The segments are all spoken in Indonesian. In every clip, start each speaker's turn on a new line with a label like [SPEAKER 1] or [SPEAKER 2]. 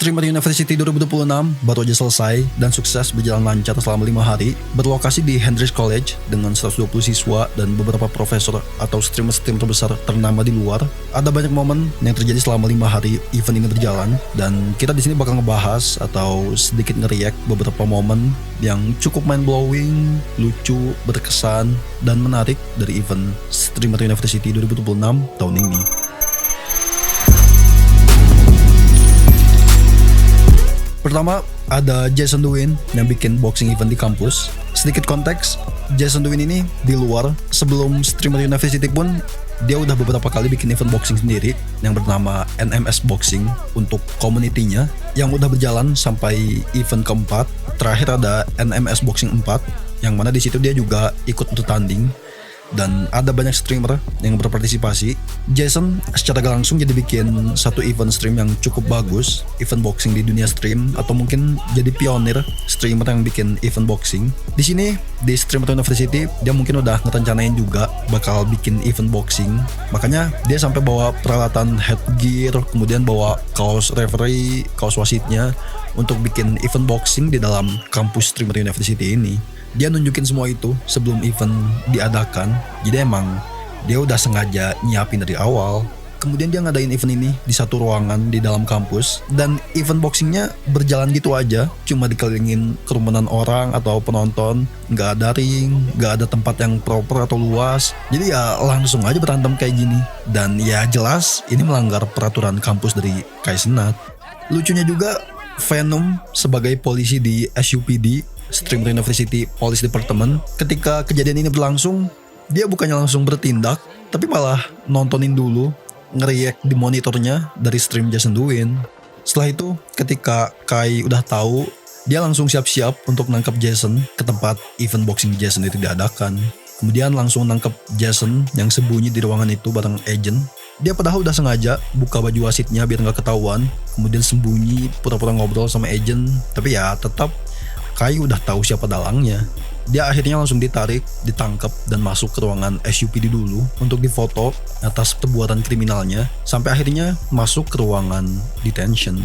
[SPEAKER 1] Streamer University 2026 baru aja selesai dan sukses berjalan lancar selama 5 hari, berlokasi di Hendrix College dengan 120 siswa dan beberapa profesor atau streamer-streamer terbesar ternama di luar. Ada banyak momen yang terjadi selama 5 hari event ini berjalan, dan kita di sini bakal ngebahas atau sedikit nge-react beberapa momen yang cukup mind-blowing, lucu, berkesan, dan menarik dari event Streamer University 2026 tahun ini. Pertama, ada Jason Duin yang bikin boxing event di kampus. Sedikit konteks, Jason Duin ini di luar, sebelum Streamer University pun dia udah beberapa kali bikin event boxing sendiri yang bernama NMS Boxing untuk community-nya yang udah berjalan sampai event keempat. Terakhir ada NMS Boxing 4 yang mana di situ dia juga ikut untuk tanding. Dan ada banyak streamer yang berpartisipasi. Jason secara gak langsung jadi bikin satu event stream yang cukup bagus, event boxing di dunia stream, atau mungkin jadi pionir streamer yang bikin event boxing. Di sini di Streamer University dia mungkin udah ngerencanain juga bakal bikin event boxing. Makanya dia sampai bawa peralatan headgear, kemudian bawa kaos referee, kaos wasitnya untuk bikin event boxing di dalam kampus Streamer University ini. Dia nunjukin semua itu sebelum event diadakan, jadi emang dia udah sengaja nyiapin dari awal. Kemudian dia ngadain event ini di satu ruangan di dalam kampus, dan event boxingnya berjalan gitu aja, cuma dikelilingin kerumunan orang atau penonton, nggak ada ring, nggak ada tempat yang proper atau luas, jadi ya langsung aja berantem kayak gini. Dan ya jelas ini melanggar peraturan kampus dari Kaisenat. Lucunya juga, Venom sebagai polisi di SUPD, Streamer University Police Department, ketika kejadian ini berlangsung, dia bukannya langsung bertindak, tapi malah nontonin dulu, nge-react di monitornya dari stream Jason Duin. Setelah itu, ketika Kai udah tahu, dia langsung siap-siap untuk nangkep Jason ke tempat event boxing Jason itu diadakan. Kemudian langsung nangkep Jason yang sembunyi di ruangan itu bareng agent. Dia padahal udah sengaja buka baju wasitnya biar gak ketahuan, kemudian sembunyi pura-pura ngobrol sama agent, tapi ya tetap Kai udah tahu siapa dalangnya. Dia akhirnya langsung ditarik, ditangkap, dan masuk ke ruangan SUPD dulu untuk difoto atas perbuatan kriminalnya, sampai akhirnya masuk ke ruangan detention.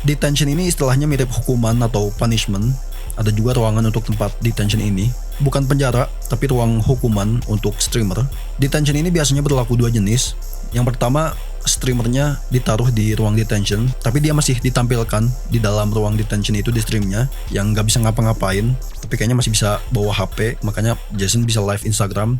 [SPEAKER 1] Detention ini istilahnya mirip hukuman atau punishment. Ada juga ruangan untuk tempat detention ini. Bukan penjara, tapi ruang hukuman untuk streamer. Detention ini biasanya berlaku dua jenis. Yang pertama, streamernya ditaruh di ruang detention, tapi dia masih ditampilkan di dalam ruang detention itu di streamnya, yang gak bisa ngapa-ngapain, tapi kayaknya masih bisa bawa HP, makanya Jason bisa live Instagram.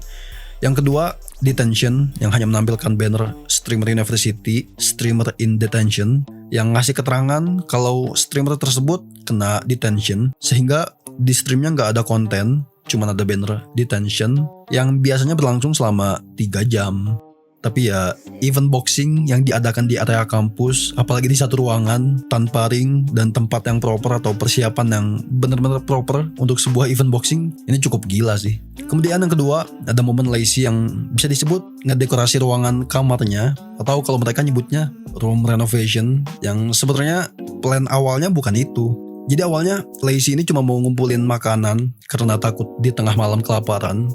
[SPEAKER 1] Yang kedua, detention, yang hanya menampilkan banner Streamer University, Streamer in Detention, yang ngasih keterangan kalau streamer tersebut kena detention, sehingga di streamnya gak ada konten, cuma ada banner detention, yang biasanya berlangsung selama 3 jam. Tapi ya, event boxing yang diadakan di area kampus, apalagi di satu ruangan, tanpa ring dan tempat yang proper atau persiapan yang benar-benar proper untuk sebuah event boxing, ini cukup gila sih. Kemudian yang kedua, ada momen Lacey yang bisa disebut ngedekorasi ruangan kamarnya, atau kalau mereka nyebutnya room renovation, yang sebenarnya plan awalnya bukan itu. Jadi awalnya Lacey ini cuma mau ngumpulin makanan karena takut di tengah malam kelaparan.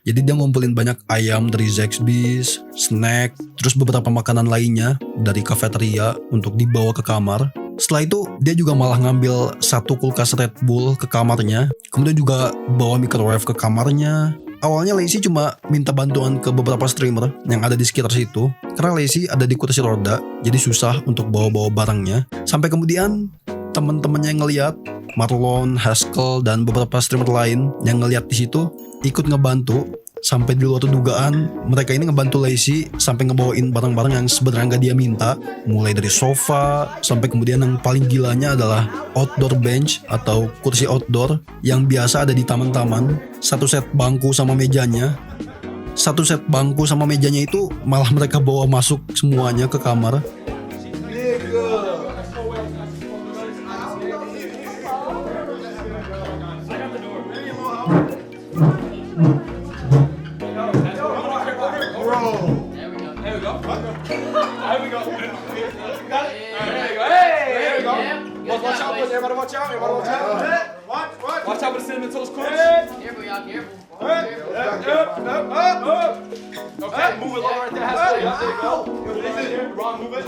[SPEAKER 1] Jadi dia ngumpulin banyak ayam dari Zaxby's, snack, terus beberapa makanan lainnya dari kafeteria untuk dibawa ke kamar. Setelah itu dia juga malah ngambil satu kulkas Red Bull ke kamarnya, kemudian juga bawa microwave ke kamarnya. Awalnya Lacey cuma minta bantuan ke beberapa streamer yang ada di sekitar situ, karena Lacey ada di kursi roda, jadi susah untuk bawa-bawa barangnya. Sampai kemudian teman-temannya yang ngeliat, Marlon, Haskell, dan beberapa streamer lain yang ngeliat di situ ikut ngebantu. Sampai di luar dugaan, mereka ini ngebantu Lacey sampai ngebawain barang-barang yang sebenarnya nggak dia minta, mulai dari sofa sampai kemudian yang paling gilanya adalah outdoor bench atau kursi outdoor yang biasa ada di taman-taman. Satu set bangku sama mejanya itu malah mereka bawa masuk semuanya ke kamar.
[SPEAKER 2] Watch out. Watch out for the cinnamon toast crunch.
[SPEAKER 3] Careful, y'all, careful.
[SPEAKER 2] Okay, move it along right there. There you go. Ron, move it.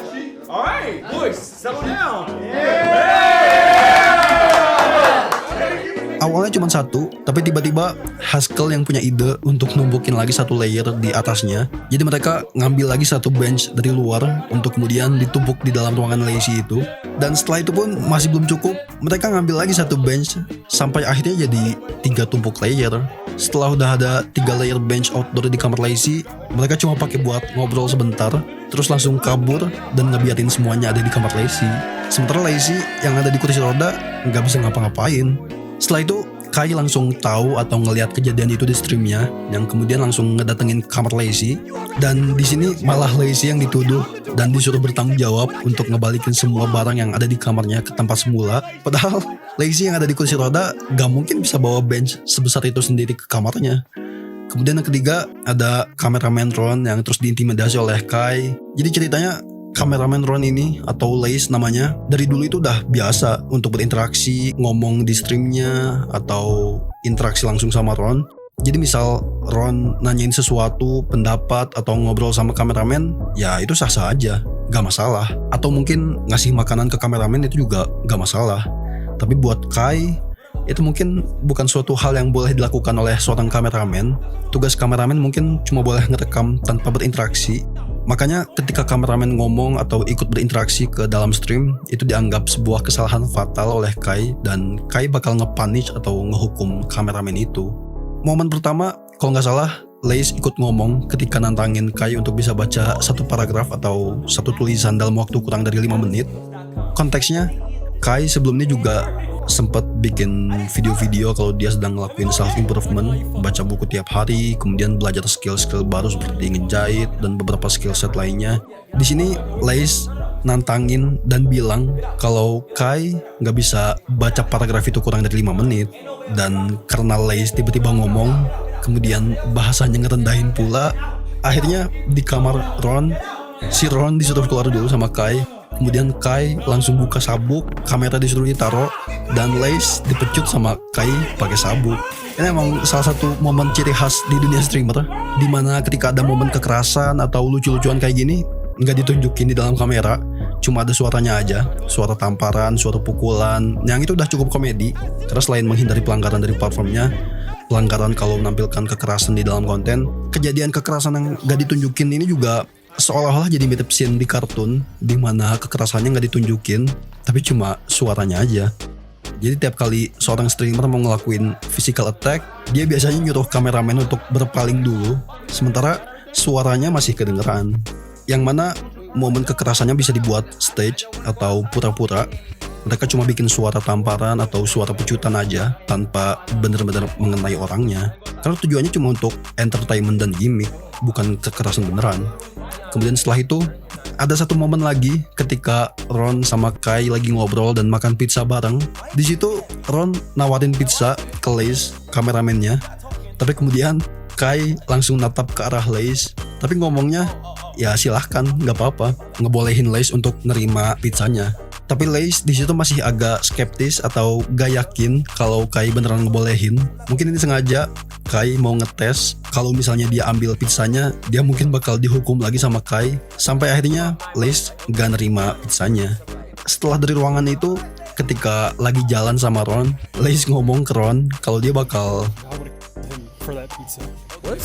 [SPEAKER 2] All right, boys, settle down.
[SPEAKER 1] Awalnya cuma satu, tapi tiba-tiba Haskell yang punya ide untuk numpukin lagi satu layer di atasnya. Jadi mereka ngambil lagi satu bench dari luar untuk kemudian ditumpuk di dalam ruangan lazy itu. Dan setelah itu pun masih belum cukup, mereka ngambil lagi satu bench sampai akhirnya jadi 3 tumpuk layer. Setelah udah ada 3 layer bench outdoor di kamar lazy, mereka cuma pakai buat ngobrol sebentar, terus langsung kabur dan ngebiarin semuanya ada di kamar lazy. Sementara lazy yang ada di kursi roda nggak bisa ngapa-ngapain. Setelah itu Kai langsung tahu atau ngelihat kejadian itu di streamnya, yang kemudian langsung ngedatengin kamar lazy. Dan di sini malah lazy yang dituduh dan disuruh bertanggung jawab untuk ngebalikin semua barang yang ada di kamarnya ke tempat semula. Padahal lazy yang ada di kursi roda gak mungkin bisa bawa bench sebesar itu sendiri ke kamarnya. Kemudian yang ketiga ada kameramen Ron yang terus diintimidasi oleh Kai. Jadi ceritanya kameramen Ron ini atau Lace namanya dari dulu itu udah biasa untuk berinteraksi, ngomong di streamnya atau interaksi langsung sama Ron. Jadi misal Ron nanyain sesuatu, pendapat atau ngobrol sama kameramen, ya itu sah-sah aja, gak masalah. Atau mungkin ngasih makanan ke kameramen itu juga gak masalah. Tapi buat Kai, itu mungkin bukan suatu hal yang boleh dilakukan oleh seorang kameramen. Tugas kameramen mungkin cuma boleh ngerekam tanpa berinteraksi. Makanya ketika kameramen ngomong atau ikut berinteraksi ke dalam stream, itu dianggap sebuah kesalahan fatal oleh Kai, dan Kai bakal nge-punish atau ngehukum kameramen itu. Momen pertama, kalau nggak salah, Lace ikut ngomong ketika nantangin Kai untuk bisa baca satu paragraf atau satu tulisan dalam waktu kurang dari 5 menit. Konteksnya, Kai sebelumnya juga sempat bikin video-video kalau dia sedang ngelakuin self improvement, baca buku tiap hari, kemudian belajar skill-skill baru seperti ngejahit dan beberapa skill set lainnya. Di sini Lace nantangin dan bilang kalau Kai nggak bisa baca paragraf itu kurang dari 5 menit. Dan karena Lace tiba-tiba ngomong, kemudian bahasanya ngerendahin pula, akhirnya di kamar Ron, si Ron disuruh keluar dulu sama Kai. Kemudian Kai langsung buka sabuk, kamera disuruh ditaruh, dan Lace dipecut sama Kai pakai sabuk. Ini emang salah satu momen ciri khas di dunia streamer, dimana ketika ada momen kekerasan atau lucu-lucuan kayak gini, nggak ditunjukin di dalam kamera, cuma ada suaranya aja, suara tamparan, suara pukulan, yang itu udah cukup komedi. Karena selain menghindari pelanggaran dari platformnya, pelanggaran kalau menampilkan kekerasan di dalam konten, kejadian kekerasan yang nggak ditunjukin ini juga seolah-olah jadi mirip scene di kartun, di mana kekerasannya nggak ditunjukin, tapi cuma suaranya aja. Jadi tiap kali seorang streamer mau ngelakuin physical attack, dia biasanya nyuruh kameramen untuk berpaling dulu, sementara suaranya masih kedengeran. Yang mana momen kekerasannya bisa dibuat stage atau pura-pura. Mereka cuma bikin suara tamparan atau suara pecutan aja tanpa benar-benar mengenai orangnya. Karena tujuannya cuma untuk entertainment dan gimmick, bukan kekerasan beneran. Kemudian setelah itu ada satu momen lagi ketika Ron sama Kai lagi ngobrol dan makan pizza bareng. Di situ Ron nawarin pizza ke Lace, kameramennya. Tapi kemudian Kai langsung natap ke arah Lace. Tapi ngomongnya, ya silahkan, nggak apa-apa, ngebolehin Lace untuk nerima pizzanya. Tapi Lace di situ masih agak skeptis atau gak yakin kalau Kai beneran ngebolehin. Mungkin ini sengaja Kai mau ngetes kalau misalnya dia ambil pizzanya, dia mungkin bakal dihukum lagi sama Kai. Sampai akhirnya Lace gak nerima pizzanya. Setelah dari ruangan itu, ketika lagi jalan sama Ron, Lace ngomong ke Ron kalau dia bakal
[SPEAKER 3] for that pizza.
[SPEAKER 2] What?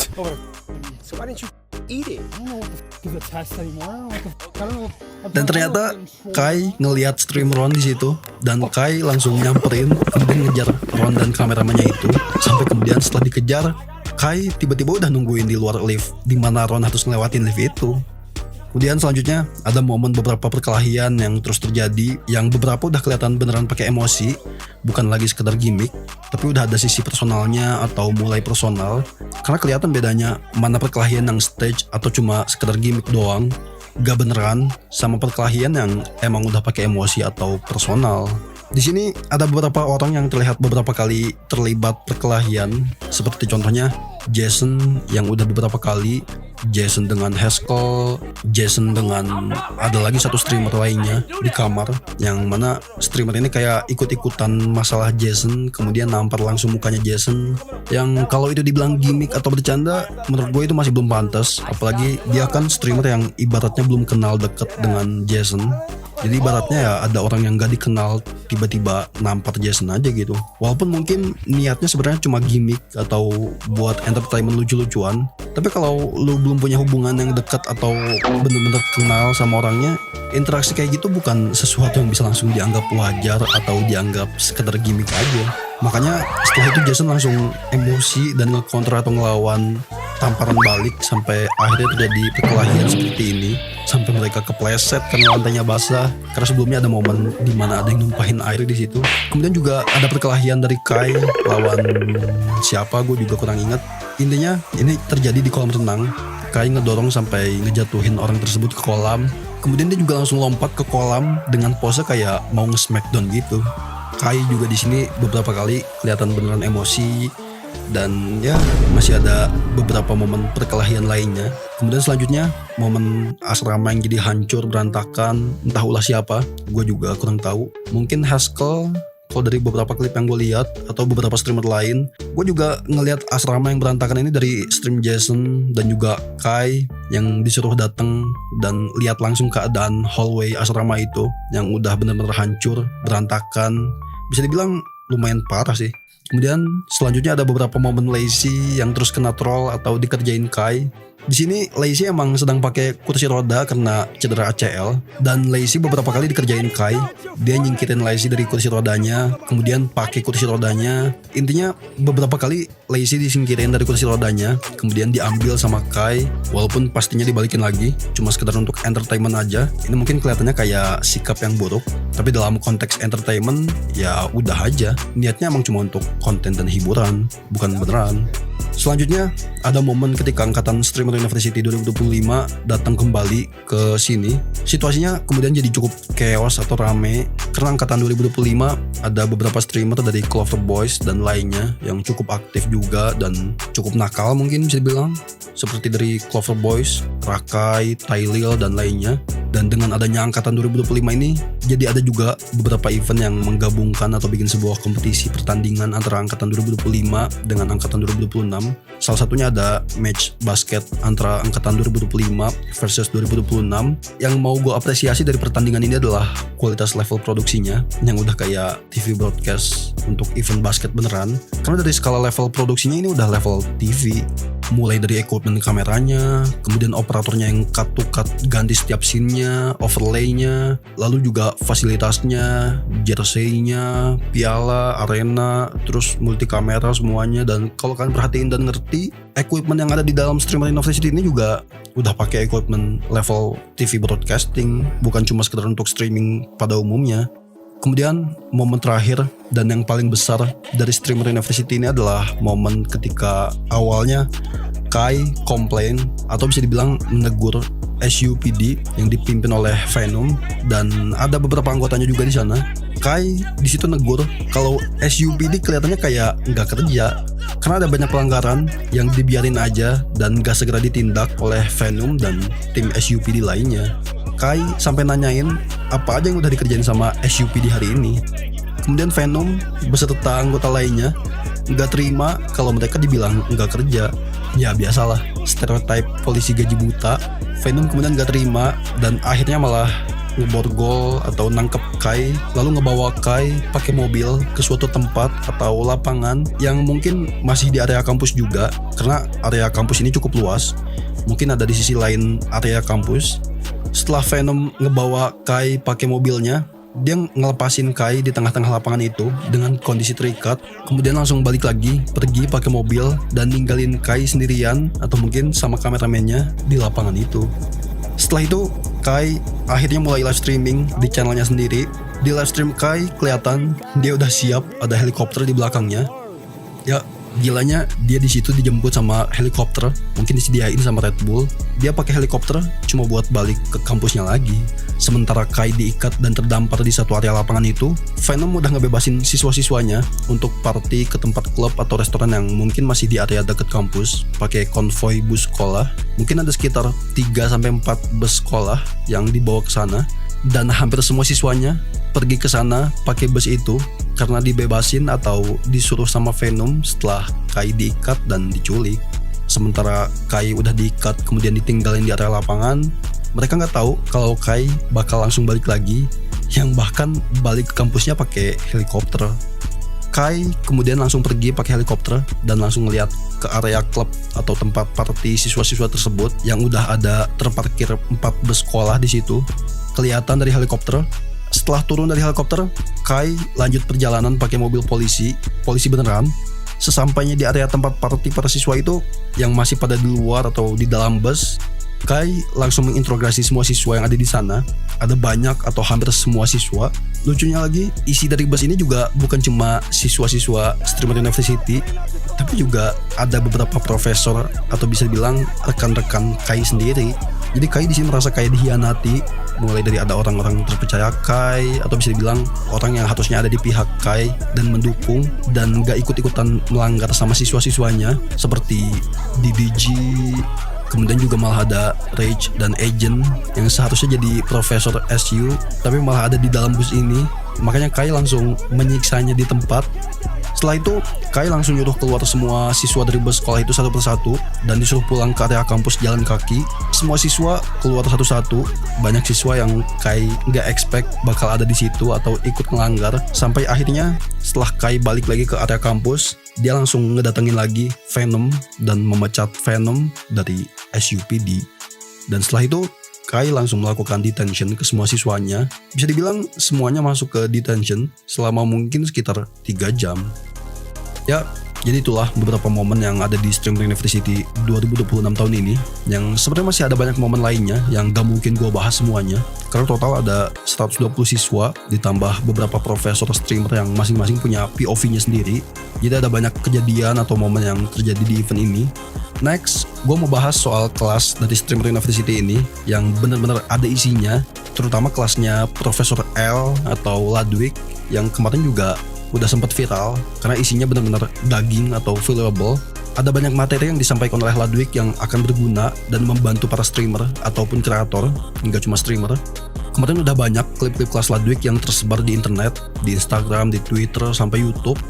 [SPEAKER 3] So why didn't you eat it? I don't know what the test anymore. I don't know.
[SPEAKER 1] Dan ternyata Kai ngelihat stream Ron di situ, dan Kai langsung nyamperin, kemudian ngejar Ron dan kameramennya itu. Sampai kemudian setelah dikejar, Kai tiba-tiba udah nungguin di luar lift, di mana Ron harus ngelewatin lift itu. Kemudian selanjutnya ada momen beberapa perkelahian yang terus terjadi, yang beberapa udah kelihatan beneran pakai emosi, bukan lagi sekedar gimmick, tapi udah ada sisi personalnya atau mulai personal. Karena kelihatan bedanya mana perkelahian yang stage atau cuma sekedar gimmick doang, gak beneran, sama perkelahian yang emang udah pakai emosi atau personal. Di sini ada beberapa orang yang terlihat beberapa kali terlibat perkelahian, seperti contohnya Jason yang udah beberapa kali, Jason dengan Haskell, Jason dengan ada lagi satu streamer lainnya di kamar, yang mana streamer ini kayak ikut-ikutan masalah Jason, kemudian nampar langsung mukanya Jason, yang kalau itu dibilang gimmick atau bercanda, menurut gue itu masih belum pantas. Apalagi dia kan streamer yang ibaratnya belum kenal deket dengan Jason. Jadi ibaratnya ya ada orang yang gak dikenal tiba-tiba nampar Jason aja gitu. Walaupun mungkin niatnya sebenarnya cuma gimmick atau buat entertainment lucu-lucuan. Tapi kalau lu belum punya hubungan yang dekat atau bener-bener kenal sama orangnya, interaksi kayak gitu bukan sesuatu yang bisa langsung dianggap wajar atau dianggap sekedar gimmick aja. Makanya setelah itu Jason langsung emosi dan nge-counter atau ngelawan tamparan balik sampai akhirnya terjadi perkelahian seperti ini, sampai mereka kepleset karena lantainya basah karena sebelumnya ada momen di mana ada yang numpahin air di situ. Kemudian juga ada perkelahian dari Kai lawan siapa gue juga kurang ingat. Intinya ini terjadi di kolam renang. Kai ngedorong sampai ngejatuhin orang tersebut ke kolam. Kemudian dia juga langsung lompat ke kolam dengan pose kayak mau nge-smackdown gitu. Kai juga di sini beberapa kali kelihatan beneran emosi. Dan ya masih ada beberapa momen perkelahian lainnya. Kemudian selanjutnya momen asrama yang jadi hancur berantakan, entah ulah siapa, gue juga kurang tahu. Mungkin Haskell, kalau dari beberapa klip yang gue lihat atau beberapa streamer lain. Gue juga ngelihat asrama yang berantakan ini dari stream Jason dan juga Kai yang disuruh datang dan lihat langsung keadaan hallway asrama itu yang udah bener-bener hancur, berantakan. Bisa dibilang lumayan parah sih. Kemudian selanjutnya ada beberapa momen Lacey yang terus kena troll atau dikerjain Kai. Di sini Lacey emang sedang pakai kursi roda karena cedera ACL, dan Lacey beberapa kali dikerjain Kai. Dia nyingkirin Lacey dari kursi rodanya, kemudian pakai kursi rodanya. Intinya beberapa kali Lacey disingkirin dari kursi rodanya, kemudian diambil sama Kai, walaupun pastinya dibalikin lagi, cuma sekedar untuk entertainment aja. Ini mungkin kelihatannya kayak sikap yang buruk, tapi dalam konteks entertainment ya udah aja. Niatnya emang cuma untuk konten dan hiburan, bukan beneran. Selanjutnya ada momen ketika angkatan Streamer University 2025 datang kembali ke sini. Situasinya kemudian jadi cukup chaos atau rame karena angkatan 2025 ada beberapa streamer dari Clover Boys dan lainnya yang cukup aktif juga dan cukup nakal mungkin bisa dibilang, seperti dari Clover Boys, Rakai, Tailil dan lainnya. Dan dengan adanya angkatan 2025 ini, jadi ada juga beberapa event yang menggabungkan atau bikin sebuah kompetisi pertandingan antara angkatan 2025 dengan angkatan 2026. Salah satunya ada match basket antara angkatan 2025 versus 2026. Yang mau gue apresiasi dari pertandingan ini adalah kualitas level produksinya yang udah kayak TV broadcast untuk event basket beneran. Karena dari skala level produksinya ini udah level TV. Mulai dari equipment kameranya, kemudian operatornya yang cut to cut ganti setiap scene-nya, overlay-nya, lalu juga fasilitasnya, jersey-nya, piala, arena, terus multi kamera semuanya. Dan kalau kalian perhatiin dan ngerti, equipment yang ada di dalam Streamer University ini juga udah pakai equipment level TV broadcasting, bukan cuma sekedar untuk streaming pada umumnya. Kemudian momen terakhir dan yang paling besar dari Streamer University ini adalah momen ketika awalnya Kai komplain atau bisa dibilang menegur SUPD yang dipimpin oleh Venom, dan ada beberapa anggotanya juga di sana. Kai di situ negur kalau SUPD kelihatannya kayak nggak kerja karena ada banyak pelanggaran yang dibiarin aja dan nggak segera ditindak oleh Venom dan tim SUPD lainnya. Kai sampai nanyain apa aja yang udah dikerjain sama SUPD hari ini. Kemudian Venom beserta anggota lainnya nggak terima kalau mereka dibilang nggak kerja. Ya biasalah, stereotype polisi gaji buta. Venom kemudian nggak terima dan akhirnya malah ngeborgol atau nangkep Kai, lalu ngebawa Kai pakai mobil ke suatu tempat atau lapangan yang mungkin masih di area kampus juga, karena area kampus ini cukup luas. Mungkin ada di sisi lain area kampus. Setelah Venom ngebawa Kai pakai mobilnya, dia ngelepasin Kai di tengah-tengah lapangan itu dengan kondisi terikat, kemudian langsung balik lagi pergi pakai mobil dan ninggalin Kai sendirian atau mungkin sama kameramennya di lapangan itu. Setelah itu Kai akhirnya mulai live streaming di channelnya sendiri. Di live stream Kai kelihatan dia udah siap, ada helikopter di belakangnya. Ya Gilanya dia di situ dijemput sama helikopter, mungkin disediain sama Red Bull. Dia pakai helikopter cuma buat balik ke kampusnya lagi. Sementara Kai diikat dan terdampar di satu area lapangan itu, Venom udah ngebebasin siswa-siswanya untuk party ke tempat klub atau restoran yang mungkin masih di area deket kampus, pakai konvoi bus sekolah. Mungkin ada sekitar 3-4 bus sekolah yang dibawa ke sana, dan hampir semua siswanya pergi ke sana pakai bus itu karena dibebasin atau disuruh sama Venom setelah Kai diikat dan diculik. Sementara Kai udah diikat kemudian ditinggalin di area lapangan, mereka nggak tahu kalau Kai bakal langsung balik lagi, yang bahkan balik ke kampusnya pakai helikopter. Kai kemudian langsung pergi pakai helikopter dan langsung ngeliat ke area klub atau tempat party siswa-siswa tersebut yang udah ada terparkir 4 bus sekolah di situ. Kelihatan dari helikopter. Setelah turun dari helikopter, Kai lanjut perjalanan pakai mobil polisi beneran. Sesampainya di area tempat party para siswa itu yang masih pada di luar atau di dalam bus, Kai langsung menginterogasi semua siswa yang ada di sana. Ada banyak atau hampir semua siswa. Lucunya lagi, isi dari bus ini juga bukan cuma siswa-siswa Streamer University, tapi juga ada beberapa profesor atau bisa dibilang rekan-rekan Kai sendiri. Jadi Kai di sini merasa kayak dihianati, mulai dari ada orang-orang terpercaya Kai atau bisa dibilang orang yang harusnya ada di pihak Kai dan mendukung dan gak ikut-ikutan melanggar sama siswa-siswanya seperti DDG. Kemudian juga malah ada Rage dan Agent yang seharusnya jadi profesor SU tapi malah ada di dalam bus ini. Makanya Kai langsung menyiksanya di tempat. Setelah itu, Kai langsung nyuruh keluar semua siswa dari bus sekolah itu satu persatu dan disuruh pulang ke area kampus jalan kaki. Semua siswa keluar satu-satu. Banyak siswa yang Kai nggak expect bakal ada di situ atau ikut melanggar. Sampai akhirnya setelah Kai balik lagi ke area kampus, dia langsung ngedatengin lagi Venom dan memecat Venom dari SUPD. Dan setelah itu, Kai langsung melakukan detention ke semua siswanya. Bisa dibilang semuanya masuk ke detention selama mungkin sekitar 3 jam. Ya, jadi itulah beberapa momen yang ada di Streamer University 2026 tahun ini. Yang sebenarnya masih ada banyak momen lainnya yang gak mungkin gue bahas semuanya. Karena total ada 120 siswa ditambah beberapa profesor streamer yang masing-masing punya POV-nya sendiri. Jadi ada banyak kejadian atau momen yang terjadi di event ini. Next, gue mau bahas soal kelas dari Streamer University ini yang benar-benar ada isinya, terutama kelasnya Profesor L atau Ludwig yang kemarin juga udah sempat viral karena isinya benar-benar daging atau valuable. Ada banyak materi yang disampaikan oleh Ludwig yang akan berguna dan membantu para streamer ataupun kreator, nggak cuma streamer. Kemarin udah banyak klip-klip kelas Ludwig yang tersebar di internet, di Instagram, di Twitter, sampai YouTube.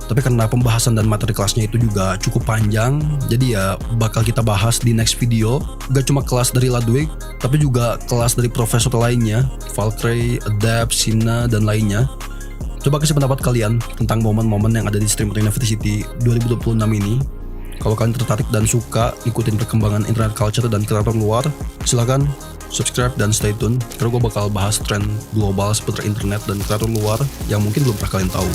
[SPEAKER 1] Tapi karena pembahasan dan materi kelasnya itu juga cukup panjang, jadi ya bakal kita bahas di next video. Gak cuma kelas dari Ludwig, tapi juga kelas dari profesor lainnya, Valkyrie, Adapt, Sina, dan lainnya. Coba kasih pendapat kalian tentang momen-momen yang ada di Streamer University 2026 ini. Kalau kalian tertarik dan suka ikutin perkembangan internet culture dan kreator luar, silakan subscribe dan stay tune, karena gue bakal bahas tren global seputar internet dan kreator luar yang mungkin belum pernah kalian tahu.